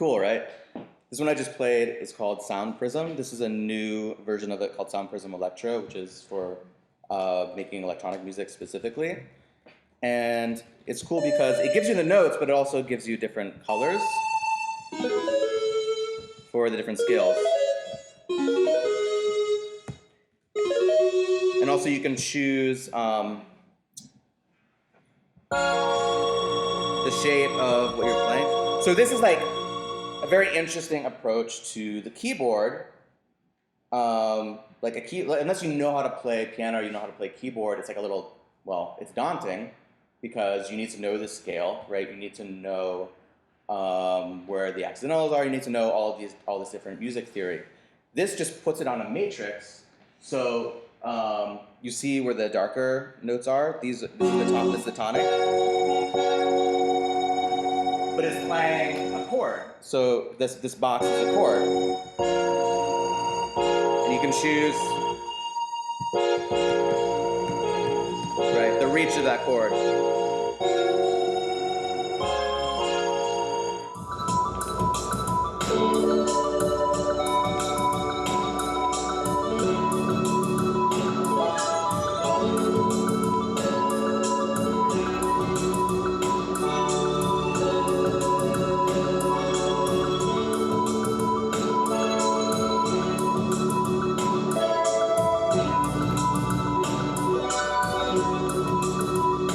cool, right? This one I just played is called Soundprism. This is a new version of it called Soundprism Electro, which is for making electronic music specifically. And it's cool because it gives you the notes, but it also gives you different colors for the different scales. And also you can choose the shape of what you're playing. So this is like a very interesting approach to the keyboard. Unless you know how to play piano or you know how to play keyboard, it's like a little, well, it's daunting because you need to know the scale, right? You need to know where the accidentals are. You need to know all this different music theory. This just puts it on a matrix. So you see where the darker notes are. This is the tonic. But it's playing a chord. So this box is a chord. And you can choose the reach of that chord.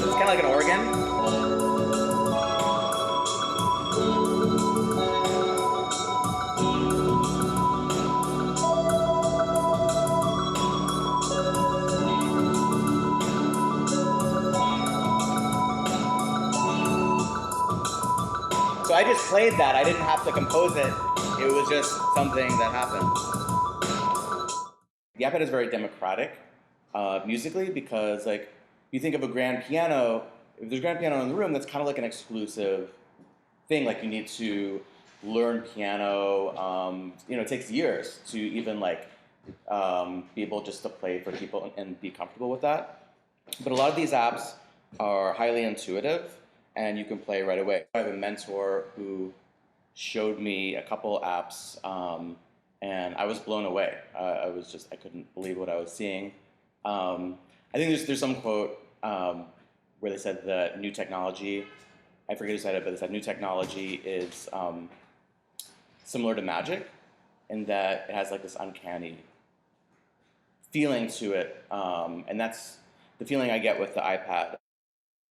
It's kind of like an organ. So I just played that. I didn't have to compose it. It was just something that happened. The iPad is very democratic musically because, like, you think of a grand piano. If there's a grand piano in the room, that's kind of like an exclusive thing. Like, you need to learn piano. It takes years to even be able just to play for people and be comfortable with that. But a lot of these apps are highly intuitive, and you can play right away. I have a mentor who showed me a couple apps, and I was blown away. I couldn't believe what I was seeing. I think there's some quote where they said that new technology, I forget who said it, but they said new technology is similar to magic in that it has like this uncanny feeling to it, and that's the feeling I get with the iPad.